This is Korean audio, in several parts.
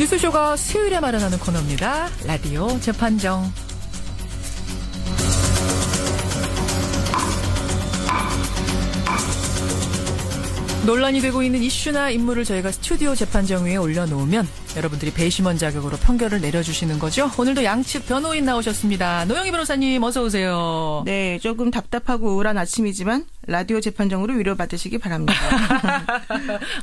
뉴스쇼가 수요일에 마련하는 코너입니다. 라디오 재판정. 논란이 되고 있는 이슈나 인물을 저희가 스튜디오 재판정 위에 올려놓으면 여러분들이 배심원 자격으로 판결을 내려주시는 거죠. 오늘도 양측 변호인 나오셨습니다. 노영희 변호사님 어서 오세요. 네, 조금 답답하고 우울한 아침이지만 라디오 재판정으로 위로받으시기 바랍니다.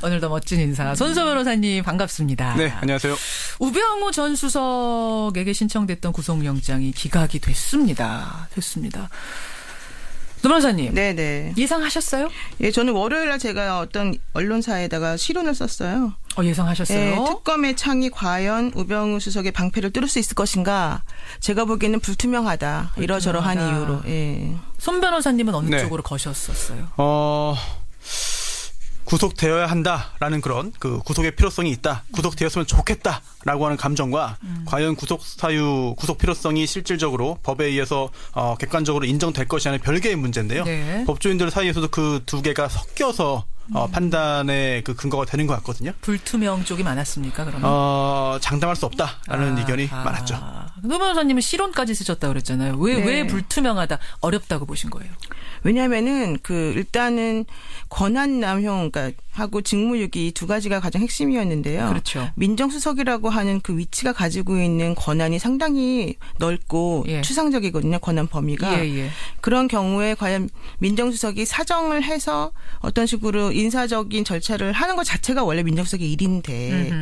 오늘도 멋진 인사. 손소 변호사님 반갑습니다. 네, 안녕하세요. 우병우 전 수석에게 신청됐던 구속영장이 기각이 됐습니다. 노 변호사님. 네네. 예상하셨어요? 예, 저는 월요일 날 제가 어떤 언론사에다가 실론을 썼어요. 예상하셨어요? 예, 특검의 창이 과연 우병우 수석의 방패를 뚫을 수 있을 것인가. 제가 보기에는 불투명하다. 이러저러한 이유로. 예. 손 변호사님은 어느 쪽으로 거셨었어요? 구속되어야 한다라는 그런 그 구속의 필요성이 있다. 구속되었으면 좋겠다라고 하는 감정과 과연 구속 필요성이 실질적으로 법에 의해서 객관적으로 인정될 것이 아닌 별개의 문제인데요. 네. 법조인들 사이에서도 그 두 개가 섞여서 판단의 그 근거가 되는 것 같거든요. 불투명 쪽이 많았습니까, 그러면? 장담할 수 없다라는 의견이 많았죠. 노 변호사님은 실론까지 쓰셨다고 그랬잖아요. 왜 불투명하다, 어렵다고 보신 거예요? 왜냐하면은 일단은 권한남용 하고 직무유기 두 가지가 가장 핵심이었는데요. 그렇죠. 민정수석이라고 하는 그 위치가 가지고 있는 권한이 상당히 넓고 추상적이거든요. 권한 범위가. 그런 경우에 과연 민정수석이 사정을 해서 어떤 식으로 인사적인 절차를 하는 것 자체가 원래 민정수석의 일인데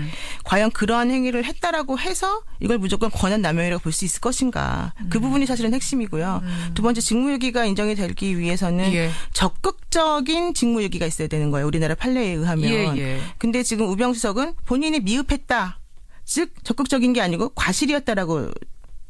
과연 그러한 행위를 했다라고 해서 이걸 무조건 권한남용이라고 볼 수 있을 것인가. 그 부분이 사실은 핵심이고요. 두 번째 직무유기가 인정이 되기 위해서는 적극적인 직무유기가 있어야 되는 거예요. 우리나라 판례에 의하면. 근데 지금 우병우 수석은 본인이 미흡했다. 즉 적극적인 게 아니고 과실이었다라고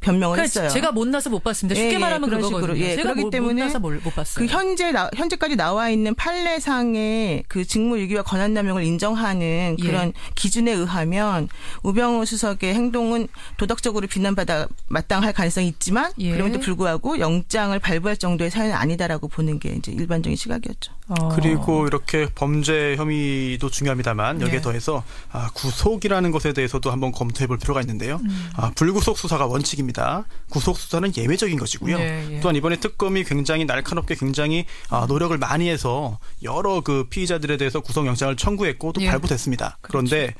변명을 했어요. 제가 못나서 못 봤습니다. 쉽게 말하면 그런 그거거든요. 식으로. 제가 그렇기 때문에 못나서 못 봤어요. 그 현재까지 나와 있는 판례상의 그 직무유기와 권한남용을 인정하는 그런 기준에 의하면 우병우 수석의 행동은 도덕적으로 비난받아 마땅할 가능성이 있지만 그럼에도 불구하고 영장을 발부할 정도의 사연은 아니다라고 보는 게 이제 일반적인 시각이었죠. 그리고 이렇게 범죄 혐의도 중요합니다만 여기에 더해서 구속이라는 것에 대해서도 한번 검토해 볼 필요가 있는데요. 불구속 수사가 원칙입니다. 구속 수사는 예외적인 것이고요. 또한 이번에 특검이 굉장히 날카롭게 굉장히 노력을 많이 해서 여러 그 피의자들에 대해서 구속영장을 청구했고 또 발부됐습니다. 그런데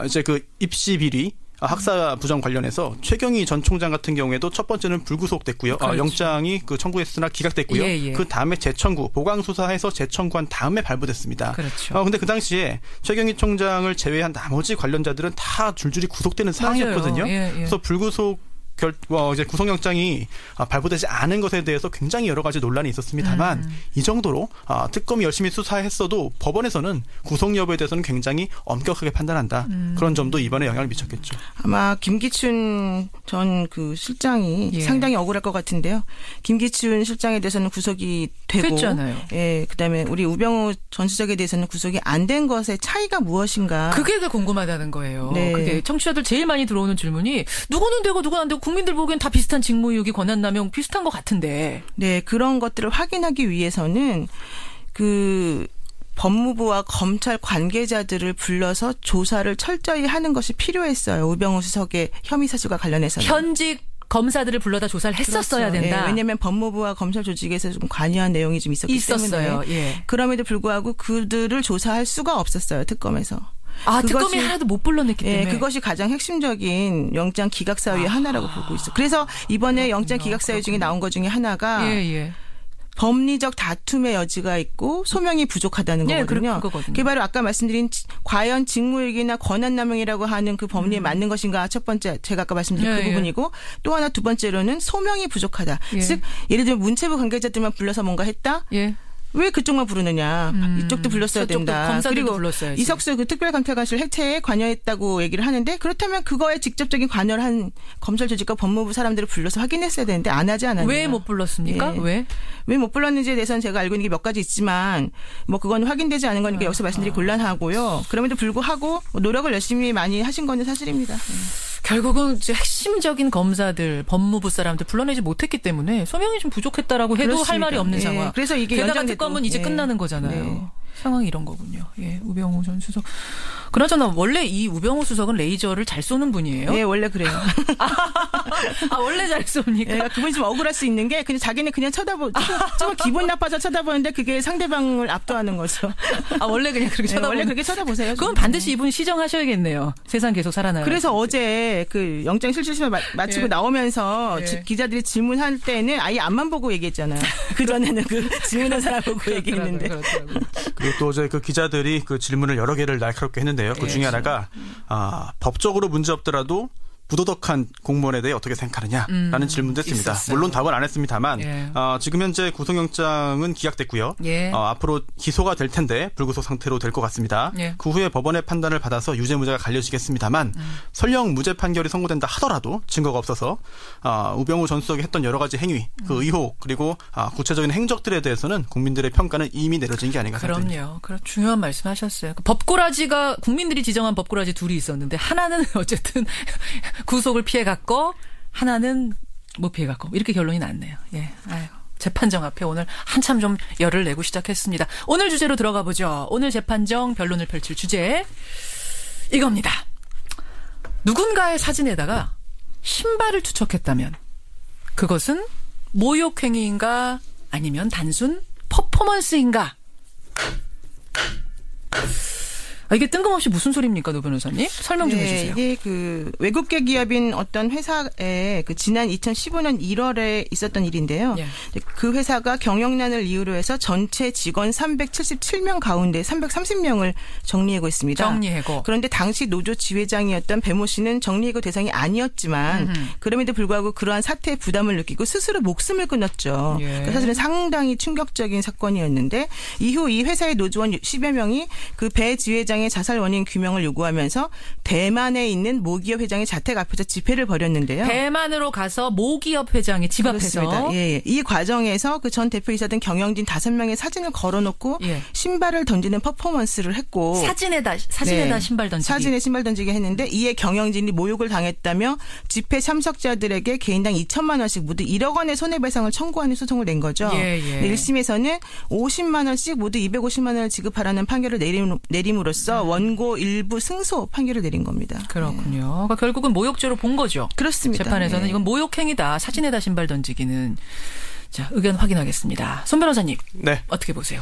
이제 그 입시 비리 학사 부정 관련해서 최경희 전 총장 같은 경우에도 첫 번째는 불구속됐고요. 영장이 그 청구했으나 기각됐고요. 그 다음에 재청구, 보강 수사해서 재청구한 다음에 발부됐습니다. 근데 그 당시에 최경희 총장을 제외한 나머지 관련자들은 다 줄줄이 구속되는 상황이었거든요. 그래서 불구속 이제 구속영장이 발부되지 않은 것에 대해서 굉장히 여러 가지 논란이 있었습니다만 이 정도로 특검이 열심히 수사했어도 법원에서는 구속 여부에 대해서는 굉장히 엄격하게 판단한다. 그런 점도 이번에 영향을 미쳤겠죠. 아마 김기춘 전 그 실장이 상당히 억울할 것 같은데요. 김기춘 실장에 대해서는 구속이 되고, 됐잖아요. 그다음에 우리 우병우 전 수석에 대해서는 구속이 안 된 것의 차이가 무엇인가? 그게 더 궁금하다는 거예요. 그게 청취자들 제일 많이 들어오는 질문이 누구는 되고 누구는 안 되고. 국민들 보기엔 다 비슷한 직무유기, 권한남용 비슷한 것 같은데. 네, 그런 것들을 확인하기 위해서는 그 법무부와 검찰 관계자들을 불러서 조사를 철저히 하는 것이 필요했어요. 우병우 수석의 혐의 사실과 관련해서는. 현직 검사들을 불러다 조사를 했었어야 된다. 왜냐하면 법무부와 검찰 조직에서 좀 관여한 내용이 좀 있었기 때문에. 그럼에도 불구하고 그들을 조사할 수가 없었어요. 특검에서. 특검이 하나도 못 불러냈기 때문에. 그것이 가장 핵심적인 영장 기각 사유의 하나라고 보고 있어요. 그래서 이번에 영장 기각 사유 중에 나온 것 중에 하나가 법리적 다툼의 여지가 있고 소명이 부족하다는 거거든요. 그게 바로 아까 말씀드린 과연 직무유기나 권한남용이라고 하는 그 법리에 맞는 것인가 첫 번째 제가 아까 말씀드린 그 부분이고 또 하나 두 번째로는 소명이 부족하다. 즉 예를 들면 문체부 관계자들만 불러서 뭔가 했다. 왜 그쪽만 부르느냐. 이쪽도 불렀어야 된다. 그리고 불렀어야지. 이석수 그 특별감찰관실 해체에 관여했다고 얘기를 하는데 그렇다면 그거에 직접적인 관여를 한 검찰 조직과 법무부 사람들을 불러서 확인했어야 되는데 안 하지 않았냐. 왜 못 불렀습니까? 왜 못 불렀는지에 대해서는 제가 알고 있는 게 몇 가지 있지만 뭐 그건 확인되지 않은 거니까 여기서 말씀드리기 곤란하고요. 그럼에도 불구하고 노력을 열심히 많이 하신 건 사실입니다. 결국은 이제 핵심적인 검사들, 법무부 사람들 불러내지 못했기 때문에 소명이 좀 부족했다라고 해도 그렇습니다. 할 말이 없는 상황. 그래서 이게 게다가 특검은 이제 끝나는 거잖아요. 상황이 이런 거군요. 우병우 전 수석. 그나저나 원래 이 우병우 수석은 레이저를 잘 쏘는 분이에요? 네, 원래 그래요. 원래 잘 쏩니까? 네, 그분이 좀 억울할 수 있는 게 그냥 자기는 그냥 좀 기분 나빠서 쳐다보는데 그게 상대방을 압도하는 거죠. 원래 그냥 그렇게 쳐다보세요. 원래 그렇게 쳐다보세요. 그건 반드시 이분 시정하셔야겠네요. 세상 계속 살아나요. 그래서 어제 그 영장 실질심사 마치고 나오면서 기자들이 질문할 때는 아예 앞만 보고 얘기했잖아요. 그 전에는 그 질문한 사람 보고 얘기했는데. 그리고 또 어제 그 기자들이 그 질문을 여러 개를 날카롭게 했는데요. 그 중에 하나가 법적으로 문제 없더라도 부도덕한 공무원에 대해 어떻게 생각하느냐라는 질문도 했습니다. 있었어요. 물론 답은 안 했습니다만 지금 현재 구속영장은 기각됐고요. 앞으로 기소가 될 텐데 불구속 상태로 될 것 같습니다. 그 후에 법원의 판단을 받아서 유죄무죄가 갈려지겠습니다만 설령 무죄 판결이 선고된다 하더라도 증거가 없어서 우병우 전 수석이 했던 여러 가지 행위, 그 의혹 그리고 구체적인 행적들에 대해서는 국민들의 평가는 이미 내려진 게 아닌가 생각됩니다. 그럼요. 그럼 중요한 말씀하셨어요. 법꾸라지가 국민들이 지정한 법꾸라지 둘이 있었는데 하나는 어쨌든 구속을 피해갔고 하나는 못 피해갔고 이렇게 결론이 났네요. 재판정 앞에 오늘 한참 좀 열을 내고 시작했습니다. 오늘 주제로 들어가 보죠. 오늘 재판정 변론을 펼칠 주제 이겁니다. 누군가의 사진에다가 신발을 투척했다면 그것은 모욕행위인가 아니면 단순 퍼포먼스인가? 이게 뜬금없이 무슨 소리입니까, 노 변호사님? 설명 좀 해주세요. 이게 그 외국계 기업인 어떤 회사에 그 지난 2015년 1월에 있었던 일인데요. 그 회사가 경영난을 이유로 해서 전체 직원 377명 가운데 330명을 정리해고 있습니다. 정리해고. 그런데 당시 노조 지회장이었던 배모 씨는 정리해고 대상이 아니었지만 그럼에도 불구하고 그러한 사태의 부담을 느끼고 스스로 목숨을 끊었죠. 사실은 상당히 충격적인 사건이었는데 이후 이 회사의 노조원 10여 명이 그 배 지회장 자살 원인 규명을 요구하면서 대만에 있는 모기업 회장의 자택 앞에서 집회를 벌였는데요. 대만으로 가서 모기업 회장의 집 앞에서. 이 과정에서 그 전 대표이사던 경영진 5명의 사진을 걸어놓고 신발을 던지는 퍼포먼스를 했고. 사진에다 신발 던지기. 사진에 신발 던지기 했는데 이에 경영진이 모욕을 당했다며 집회 참석자들에게 개인당 2천만 원씩 모두 1억 원의 손해배상을 청구하는 소송을 낸 거죠. 1심에서는 50만 원씩 모두 250만 원을 지급하라는 판결을 내림으로써 원고 일부 승소 판결을 내린 겁니다. 그렇군요. 그러니까 결국은 모욕죄로 본 거죠. 그렇습니다. 재판에서는 이건 모욕행위다. 사진에다 신발 던지기는. 자, 의견 확인하겠습니다. 손 변호사님. 네. 어떻게 보세요?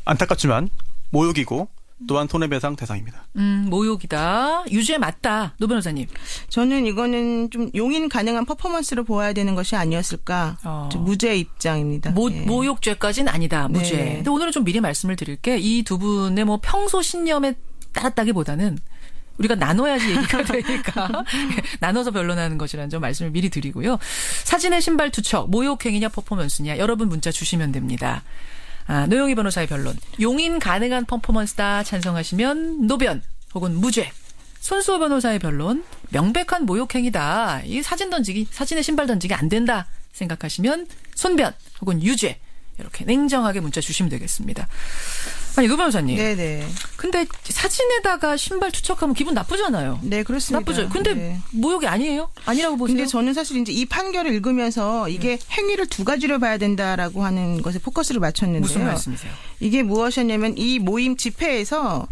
안타깝지만 모욕이고 또한 손해배상 대상입니다. 모욕이다. 유죄 맞다. 노 변호사님. 저는 이거는 좀 용인 가능한 퍼포먼스로 보아야 되는 것이 아니었을까. 무죄 입장입니다. 모욕죄까지는 아니다. 무죄. 근데 오늘은 좀 미리 말씀을 드릴게. 이 두 분의 평소 신념에 따랐다기보다는 우리가 나눠야지 얘기가 되니까 나눠서 변론하는 것이라는 점 말씀을 미리 드리고요. 사진의 신발 투척, 모욕행위냐 퍼포먼스냐 여러분 문자 주시면 됩니다. 노영희 변호사의 변론. 용인 가능한 퍼포먼스다 찬성하시면 노변 혹은 무죄. 손수호 변호사의 변론. 명백한 모욕행위다. 이 사진에 신발 던지기 안 된다 생각하시면 손변 혹은 유죄. 이렇게 냉정하게 문자 주시면 되겠습니다. 노 변호사님. 네네. 근데 사진에다가 신발 투척하면 기분 나쁘잖아요. 네, 그렇습니다. 나쁘죠. 근데 모욕이 아니에요? 아니라고 보세요? 근데 저는 사실 이제 이 판결을 읽으면서 이게 행위를 두 가지로 봐야 된다라고 하는 것에 포커스를 맞췄는데요. 무슨 말씀이세요? 이게 무엇이었냐면 이 모임 집회에서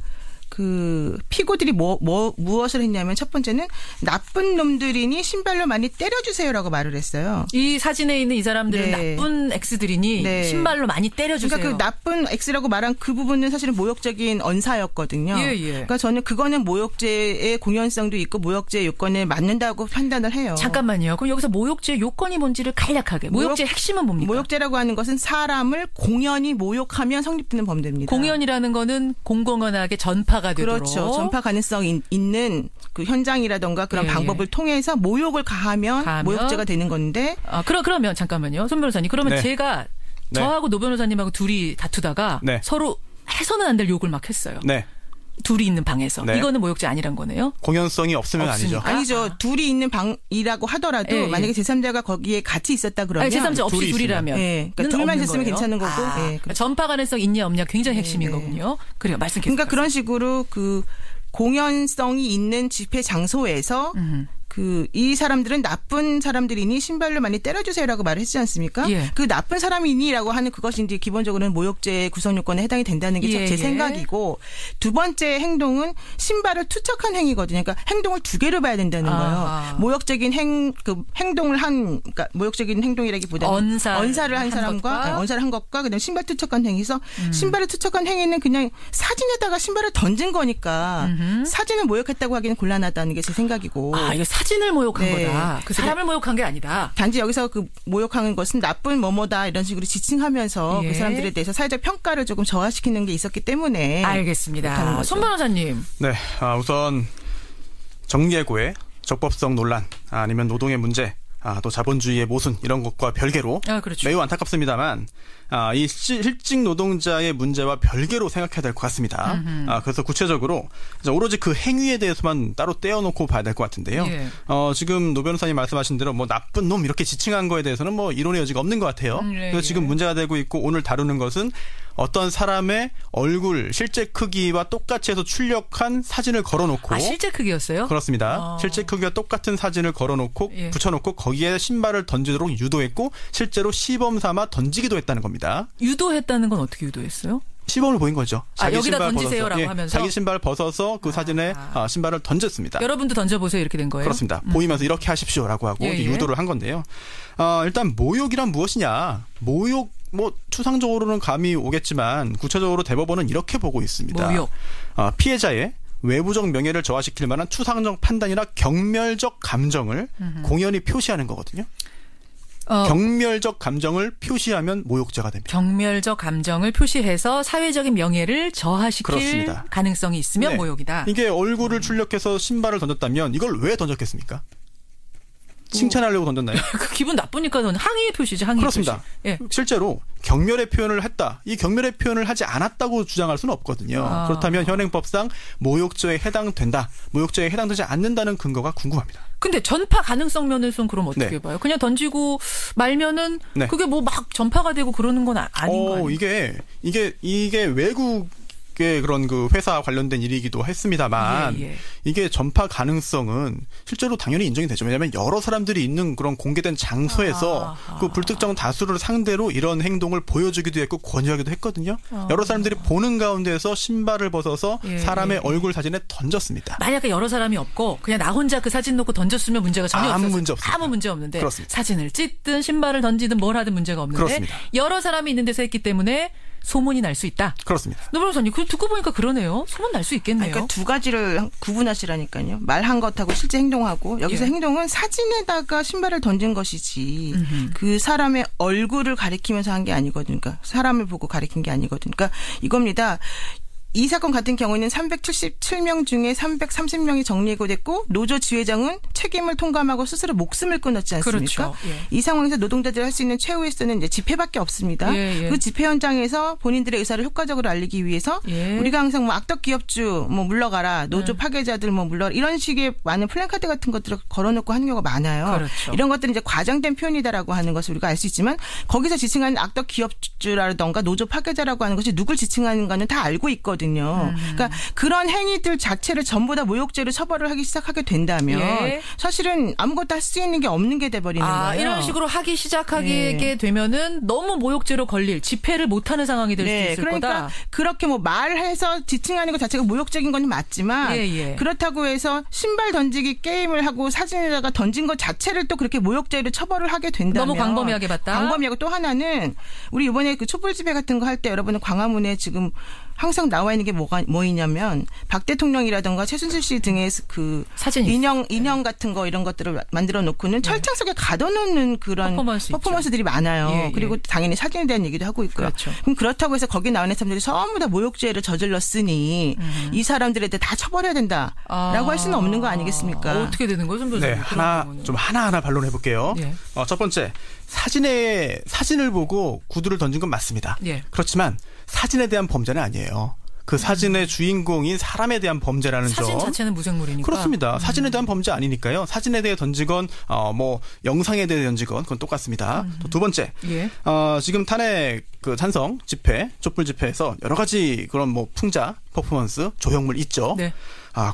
그 피고들이 무엇을 했냐면 첫 번째는 나쁜 놈들이니 신발로 많이 때려주세요라고 말을 했어요. 이 사진에 있는 이 사람들은 나쁜 X들이니 신발로 많이 때려주세요. 그러니까 그 나쁜 X라고 말한 그 부분은 사실은 모욕적인 언사였거든요. 그러니까 저는 그거는 모욕죄의 공연성도 있고 모욕죄의 요건에 맞는다고 판단을 해요. 잠깐만요. 그럼 여기서 모욕죄의 요건이 뭔지를 간략하게. 모욕죄의 핵심은 뭡니까? 모욕죄라고 하는 것은 사람을 공연히 모욕하면 성립되는 범죄입니다. 공연이라는 거는 공공연하게 전파가 되도록. 그렇죠. 전파 가능성 있는 그 현장이라던가 그런 방법을 통해서 모욕을 가하면 모욕죄가 되는 건데. 그러면 잠깐만요. 손 변호사님. 그러면 제가 저하고 노 변호사님하고 둘이 다투다가 서로 해서는 안 될 욕을 막 했어요. 둘이 있는 방에서. 이거는 모욕죄 아니란 거네요. 공연성이 없으면 아니죠. 아니죠. 둘이 있는 방이라고 하더라도 만약에 제3자가 거기에 같이 있었다 그러면. 제3자 없이 둘이라면. 그러니까 둘만 있으면 괜찮은 거고. 전파 가능성 있냐 없냐 굉장히 핵심인 거군요. 그래요. 말씀 계속. 그러니까 그런 식으로 그 공연성이 있는 집회 장소에서 이 사람들은 나쁜 사람들이니 신발로 많이 때려주세요라고 말을 했지 않습니까? 예. 그 나쁜 사람이니라고 하는 그것이 이제 기본적으로는 모욕죄 구성 요건에 해당이 된다는 게 제 생각이고, 두 번째 행동은 신발을 투척한 행위거든요. 그러니까 행동을 두 개로 봐야 된다는 거예요. 모욕적인 행동을 그러니까 모욕적인 행동이라기보다는 언사를 한 사람과 언사를 한 것과 그다음 신발 투척한 행위에서 신발을 투척한 행위는 그냥 사진에다가 신발을 던진 거니까 사진을 모욕했다고 하기는 곤란하다는 게 제 생각이고. 이거 사진을 모욕한 거다. 그 사람을 모욕한 게 아니다. 단지 여기서 그 모욕하는 것은 나쁜 뭐뭐다 이런 식으로 지칭하면서 그 사람들에 대해서 사회적 평가를 조금 저하시키는 게 있었기 때문에. 알겠습니다. 손 변호사님. 네, 우선 정예고의 적법성 논란, 아니면 노동의 문제, 또 자본주의의 모순 이런 것과 별개로 그렇죠. 매우 안타깝습니다만 이 실직 노동자의 문제와 별개로 생각해야 될 것 같습니다. 그래서 구체적으로 오로지 그 행위에 대해서만 따로 떼어놓고 봐야 될 것 같은데요. 예. 지금 노 변호사님 말씀하신 대로 뭐 나쁜 놈 이렇게 지칭한 거에 대해서는 뭐 이론의 여지가 없는 것 같아요. 그래서 지금 문제가 되고 있고 오늘 다루는 것은 어떤 사람의 얼굴 실제 크기와 똑같이 해서 출력한 사진을 걸어놓고. 실제 크기였어요? 그렇습니다. 실제 크기와 똑같은 사진을 걸어놓고 붙여놓고 거기에 신발을 던지도록 유도했고 실제로 시범 삼아 던지기도 했다는 겁니다. 유도했다는 건 어떻게 유도했어요? 시범을 보인 거죠. 여기다 던지세요라고 하면서? 자기 신발 벗어서 그 사진에 신발을 던졌습니다. 여러분도 던져보세요 이렇게 된 거예요? 그렇습니다. 보이면서 이렇게 하십시오라고 하고 유도를 한 건데요. 일단 모욕이란 무엇이냐. 모욕 추상적으로는 감이 오겠지만 구체적으로 대법원은 이렇게 보고 있습니다. 모욕. 피해자의 외부적 명예를 저하시킬 만한 추상적 판단이나 경멸적 감정을 공연히 표시하는 거거든요. 경멸적 감정을 표시하면 모욕죄가 됩니다. 경멸적 감정을 표시해서 사회적인 명예를 저하시킬 그렇습니다. 가능성이 있으면 모욕이다. 이게 얼굴을 출력해서 신발을 던졌다면 이걸 왜 던졌겠습니까? 칭찬하려고 던졌나요? 기분 나쁘니까 항의의 표시죠. 항의의 그렇습니다. 표시. 실제로 경멸의 표현을 했다. 이 경멸의 표현을 하지 않았다고 주장할 수는 없거든요. 그렇다면 현행법상 모욕죄에 해당된다. 모욕죄에 해당되지 않는다는 근거가 궁금합니다. 근데 전파 가능성 면에서는 그럼 어떻게 봐요? 그냥 던지고 말면은 그게 뭐 막 전파가 되고 그러는 건 아닌 거 아니에요? 이게 외국 그런 그 회사 관련된 일이기도 했습니다만 이게 전파 가능성은 실제로 당연히 인정이 되죠. 왜냐하면 여러 사람들이 있는 그런 공개된 장소에서 그 불특정 다수를 상대로 이런 행동을 보여주기도 했고 권유하기도 했거든요. 여러 사람들이 보는 가운데서 신발을 벗어서 사람의 얼굴 사진에 던졌습니다. 만약에 여러 사람이 없고 그냥 나 혼자 그 사진 놓고 던졌으면 문제가 전혀 없었어요. 아무 문제 없는데 그렇습니다. 사진을 찍든 신발을 던지든 뭘 하든 문제가 없는데 그렇습니다. 여러 사람이 있는 데서 했기 때문에 소문이 날 수 있다. 그렇습니다. 노 변호사님, 그걸 듣고 보니까 그러네요. 소문 날 수 있겠네요. 그러니까 두 가지를 구분하시라니까요. 말한 것하고 실제 행동하고 여기서 행동은 사진에다가 신발을 던진 것이지 그 사람의 얼굴을 가리키면서 한 게 아니거든요. 그러니까 사람을 보고 가리킨 게 아니거든요. 그러니까 이겁니다. 이 사건 같은 경우에는 377명 중에 330명이 정리해고됐고 노조 지회장은 책임을 통감하고 스스로 목숨을 끊었지 않습니까? 그렇죠. 이 상황에서 노동자들이 할 수 있는 최후의 수단은 이제 집회밖에 없습니다. 그 집회 현장에서 본인들의 의사를 효과적으로 알리기 위해서 우리가 항상 뭐 악덕 기업주 물러가라, 노조 파괴자들 물러가라 이런 식의 많은 플랜카드 같은 것들을 걸어놓고 하는 경우가 많아요. 그렇죠. 이런 것들은 이제 과장된 표현이다라고 하는 것을 우리가 알 수 있지만 거기서 지칭하는 악덕 기업주라던가 노조 파괴자라고 하는 것이 누굴 지칭하는가는 다 알고 있거든요. 그러니까 그런 행위들 자체를 전부 다 모욕죄로 처벌을 하기 시작하게 된다면 사실은 아무것도 할 수 있는 게 없는 게 돼버리는 거예요. 이런 식으로 하기 시작하게 되면은 너무 모욕죄로 걸릴 집회를 못하는 상황이 될 수 있을 그러니까 거다. 그렇게 말해서 지칭하는 것 자체가 모욕적인 건 맞지만 그렇다고 해서 신발 던지기 게임을 하고 사진에다가 던진 것 자체를 또 그렇게 모욕죄로 처벌을 하게 된다면 너무 광범위하게 봤다. 광범위하고 또 하나는 우리 이번에 그 촛불 집회 같은 거 할 때 여러분은 광화문에 지금 항상 나와 있는 게 뭐이냐면 박 대통령이라든가 최순실 씨 등의 그 사진 인형 같은 거 이런 것들을 만들어 놓고는 철창 속에 가둬놓는 그런 퍼포먼스들이 많아요. 그리고 당연히 사진에 대한 얘기도 하고 있고요. 그렇죠. 그럼 그렇다고 해서 거기 나오는 사람들이 전부 다 모욕죄를 저질렀으니 이 사람들에 대해 다 처벌해야 된다라고 할 수는 없는 거 아니겠습니까? 어떻게 되는 거죠? 하나하나 반론해 볼게요. 첫 번째, 사진을 보고 구두를 던진 건 맞습니다. 그렇지만 사진에 대한 범죄는 아니에요. 그 사진의 주인공인 사람에 대한 범죄라는 사진 점. 자체는 무생물이니까. 그렇습니다. 사진에 대한 범죄 아니니까요. 사진에 대해 던지건 영상에 대해 던지건 그건 똑같습니다. 또 두 번째, 지금 탄핵 찬성 집회, 촛불 집회에서 여러 가지 그런 풍자, 퍼포먼스, 조형물 있죠.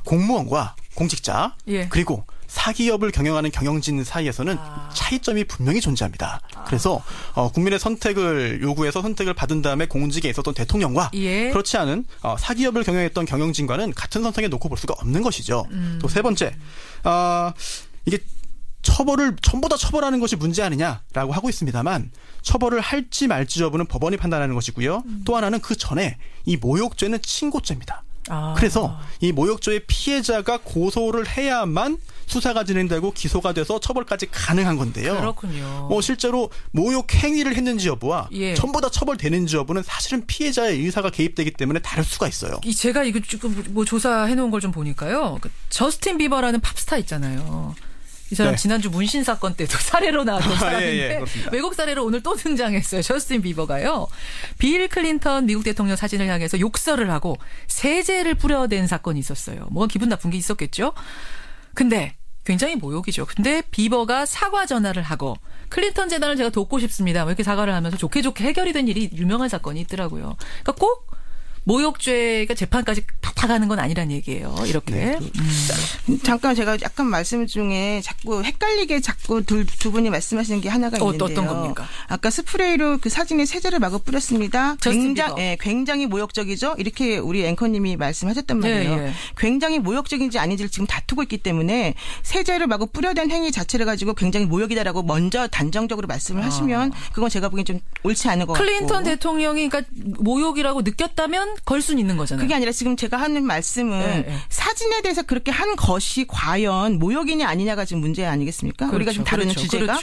공무원과 공직자 그리고 사기업을 경영하는 경영진 사이에서는 차이점이 분명히 존재합니다. 그래서 국민의 선택을 요구해서 선택을 받은 다음에 공직에 있었던 대통령과 그렇지 않은 사기업을 경영했던 경영진과는 같은 선상에 놓고 볼 수가 없는 것이죠. 또 세 번째, 이게 처벌을 전부 다 처벌하는 것이 문제 아니냐라고 하고 있습니다만 처벌을 할지 말지 여부는 법원이 판단하는 것이고요. 또 하나는 그 전에 이 모욕죄는 친고죄입니다. 그래서 이 모욕죄의 피해자가 고소를 해야만 수사가 진행되고 기소가 돼서 처벌까지 가능한 건데요. 그렇군요. 실제로 모욕 행위를 했는지 여부와 전부 다 처벌되는지 여부는 사실은 피해자의 의사가 개입되기 때문에 다를 수가 있어요. 제가 이거 지금 뭐 조사해 놓은 걸 좀 보니까요. 저스틴 비버라는 팝스타 있잖아요. 이 사람 지난주 문신 사건 때도 사례로 나왔던 사람인데 외국 사례로 오늘 또 등장했어요. 저스틴 비버가요. 빌 클린턴 미국 대통령 사진을 향해서 욕설을 하고 세제를 뿌려댄 사건이 있었어요. 뭐가 기분 나쁜 게 있었겠죠. 근데 굉장히 모욕이죠. 근데 비버가 사과 전화를 하고 클린턴 재단을 제가 돕고 싶습니다. 이렇게 사과를 하면서 좋게 해결이 된 일이 유명한 사건이 있더라고요. 그러니까 꼭 모욕죄가 재판까지 다 가는 건 아니란 얘기예요. 이렇게. 잠깐 제가 약간 말씀 중에 자꾸 헷갈리게 자꾸 두 분이 말씀하시는 게 하나가 있는데요. 어떤 겁니까? 아까 스프레이로 그 사진에 세제를 마구 뿌렸습니다. 굉장히 모욕적이죠. 이렇게 우리 앵커님이 말씀하셨단 말이에요. 굉장히 모욕적인지 아닌지를 지금 다투고 있기 때문에 세제를 마구 뿌려댄 행위 자체를 가지고 굉장히 모욕이다라고 먼저 단정적으로 말씀을 하시면 그건 제가 보기엔 좀 옳지 않은 것 같고. 클린턴 대통령이 그러니까 모욕이라고 느꼈다면 걸 수는 있는 거잖아요. 그게 아니라 지금 제가 하는 말씀은 사진에 대해서 그렇게 한 것이 과연 모욕이냐 아니냐가 지금 문제 아니겠습니까? 우리가 지금 다루는 주제가.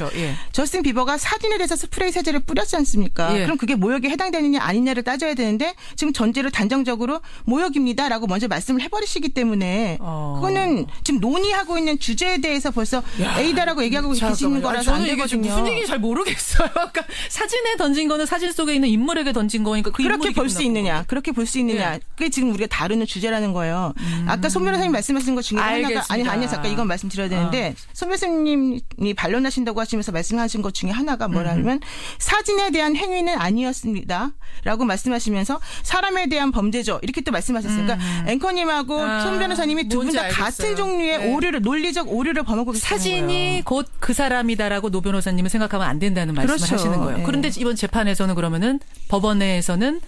저스틴 비버가 사진에 대해서 스프레이 세제를 뿌렸지 않습니까? 그럼 그게 모욕에 해당되느냐 아니냐를 따져야 되는데 지금 전제를 단정적으로 모욕입니다라고 먼저 말씀을 해버리시기 때문에 그거는 지금 논의하고 있는 주제에 대해서 벌써 A다라고 얘기하고 계시는 거라서 안 되거든요. 무슨 얘기인지 잘 모르겠어요. 그러니까 사진에 던진 거는 사진 속에 있는 인물에게 던진 거니까 그렇게 볼 수 있느냐. 그렇게 볼 수 있느냐. 그게 지금 우리가 다루는 주제라는 거예요. 아까 손 변호사님 말씀하신 것 중에 하나가 아니요. 잠깐 이건 말씀드려야 되는데 손 변호사님이 반론하신다고 하시면서 말씀하신 것 중에 하나가 뭐냐면 사진에 대한 행위는 아니었습니다라고 말씀하시면서 사람에 대한 범죄죠. 이렇게 또 말씀하셨어요. 그러니까 앵커님하고 손 변호사님이 두 분 다 같은 종류의 오류를 논리적 오류를 범하고 계시는 거예요. 사진이 곧 그 사람이다라고 노 변호사님은 생각하면 안 된다는 말씀을 하시는 거예요. 그런데 이번 재판에서는 그러면은 법원에서는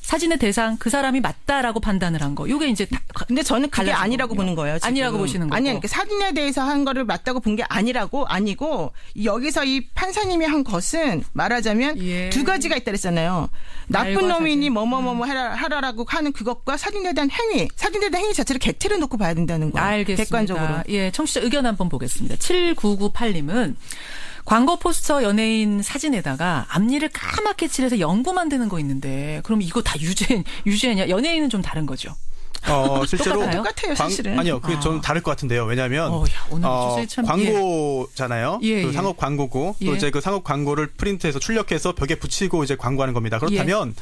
사진의 대상 그 사람이 맞다라고 판단을 한 거. 이게 이제 근데 저는 그게 아니라고 보는 거예요. 지금. 아니라고 보시는 거고. 아니, 그러니까 사진에 대해서 한 거를 맞다고 본 게 아니고 여기서 이 판사님이 한 것은 말하자면 두 가지가 있다 그랬잖아요. 나쁜 놈이니 뭐뭐뭐 하라라고 하는 그것과 사진에 대한 행위 자체를 객체를 놓고 봐야 된다는 거예요. 알겠습니다. 객관적으로. 청취자 의견 한번 보겠습니다. 7998님은 광고 포스터 연예인 사진에다가 앞니를 까맣게 칠해서 연고 만드는 거 있는데 그럼 이거 다 유죄냐? 연예인은 좀 다른 거죠. 실제로 똑같아요, 사실은. 아니요, 그게 좀 다를 것 같은데요. 왜냐하면 광고잖아요. 그 상업 광고고 또 이제 그 상업 광고를 프린트해서 출력해서 벽에 붙이고 이제 광고하는 겁니다. 그렇다면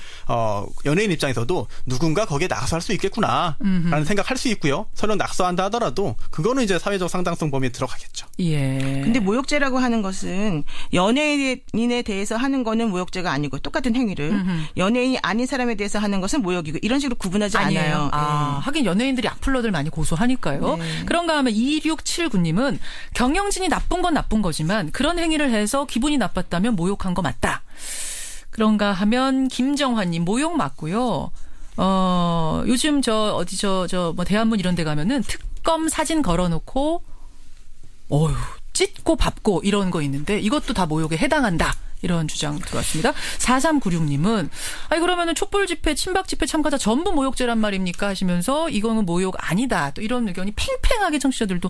연예인 입장에서도 누군가 거기에 낙서할 수 있겠구나라는 생각할 수 있고요. 설령 낙서한다 하더라도 그거는 이제 사회적 상당성 범위에 들어가겠죠. 근데 모욕죄라고 하는 것은 연예인에 대해서 하는 거는 모욕죄가 아니고 똑같은 행위를 연예인이 아닌 사람에 대해서 하는 것은 모욕이고 이런 식으로 구분하지 않아요. 하긴 연예인들이 악플러들 많이 고소하니까요. 그런가 하면 2679님은 경영진이 나쁜 건 나쁜 거지만 그런 행위를 해서 기분이 나빴다면 모욕한 거 맞다. 그런가 하면 김정환님 모욕 맞고요. 요즘 뭐 대한문 이런 데 가면은 특검 사진 걸어놓고 찢고 밟고 이런 거 있는데 이것도 다 모욕에 해당한다. 이런 주장 들어왔습니다. 4396님은 그러면은 촛불 집회, 친박 집회 참가자 전부 모욕죄란 말입니까? 하시면서 이거는 모욕 아니다. 또 이런 의견이 팽팽하게 청취자들도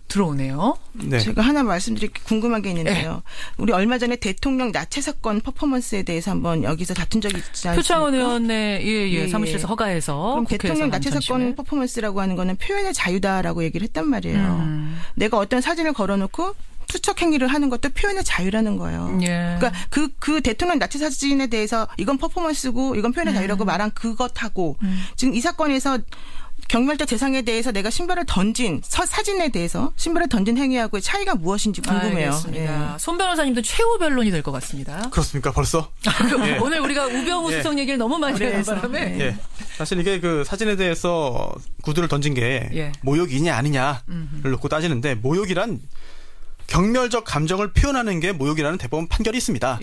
들어오네요. 네. 제가 하나 말씀드릴 궁금한 게 있는데요. 우리 얼마 전에 대통령 나체 사건 퍼포먼스에 대해서 한번 여기서 다툰 적이 있지 않습니까? 표창원 의원의 사무실에서 허가해서 그럼 대통령 나체 사건 퍼포먼스라고 하는 거는 표현의 자유다라고 얘기를 했단 말이에요. 내가 어떤 사진을 걸어놓고 투척 행위를 하는 것도 표현의 자유라는 거예요. 그러니까 그 대통령 나체 사진에 대해서 이건 퍼포먼스고 이건 표현의 자유라고 말한 그것하고 지금 이 사건에서 경멸자 대상에 대해서 내가 신발을 던진 사진에 대해서 신발을 던진 행위하고의 차이가 무엇인지 궁금해요. 알겠습니다. 손 변호사님도 최후 변론이 될 것 같습니다. 그렇습니까? 벌써? 예. 오늘 우리가 우병우 수석 얘기를 너무 많이 하는 바람에. 예. 사실 이게 그 사진에 대해서 구두를 던진 게 모욕이냐 아니냐를 놓고 따지는데 모욕이란 경멸적 감정을 표현하는 게 모욕이라는 대법원 판결이 있습니다.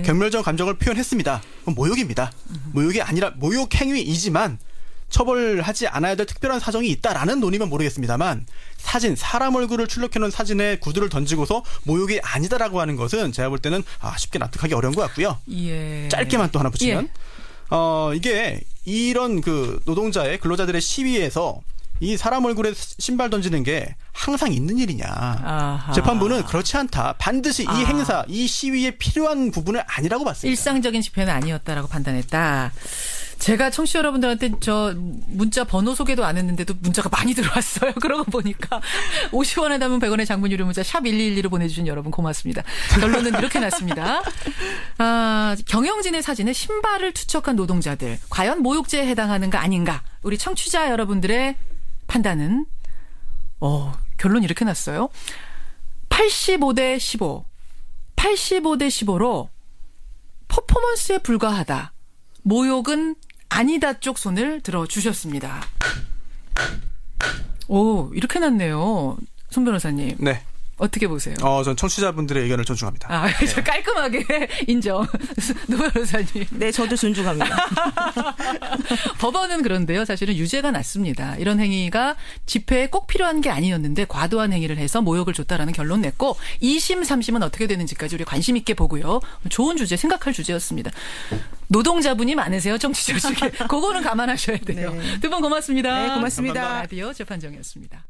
경멸적 감정을 표현했습니다. 그럼 모욕입니다. 모욕이 아니라 모욕 행위이지만 처벌하지 않아야 될 특별한 사정이 있다라는 논의면 모르겠습니다만 사진, 사람 얼굴을 출력해놓은 사진에 구두를 던지고서 모욕이 아니다라고 하는 것은 제가 볼 때는 쉽게 납득하기 어려운 것 같고요. 짧게만 또 하나 붙이면 이게 이런 그 노동자의 근로자들의 시위에서 이 사람 얼굴에 신발 던지는 게 항상 있는 일이냐. 아하. 재판부는 그렇지 않다. 반드시 이 행사, 이 시위에 필요한 부분은 아니라고 봤습니다. 일상적인 집회는 아니었다라고 판단했다. 제가 청취자 여러분들한테 저 문자 번호 소개도 안 했는데도 문자가 많이 들어왔어요. 그러고 보니까 50원에 담은 100원의 장문 유료 문자 샵 1212로 보내주신 여러분 고맙습니다. 결론은 이렇게 났습니다. 경영진의 사진에 신발을 투척한 노동자들 과연 모욕죄에 해당하는가 아닌가. 우리 청취자 여러분들의 판단은 결론이 이렇게 났어요. 85대 15. 85대 15로 퍼포먼스에 불과하다. 모욕은 아니다 쪽 손을 들어주셨습니다. 오, 이렇게 났네요. 손 변호사님. 네. 어떻게 보세요? 전 청취자분들의 의견을 존중합니다. 네. 깔끔하게 인정. 노 변호사님. 네, 저도 존중합니다. 법원은 그런데요. 사실은 유죄가 났습니다. 이런 행위가 집회에 꼭 필요한 게 아니었는데 과도한 행위를 해서 모욕을 줬다라는 결론 냈고 2심, 3심은 어떻게 되는지까지 우리 관심 있게 보고요. 좋은 주제, 생각할 주제였습니다. 노동자분이 많으세요. 청취자 중에. 그거는 감안하셔야 돼요. 네. 두 분 고맙습니다. 네, 고맙습니다. 라디오 재판정이었습니다.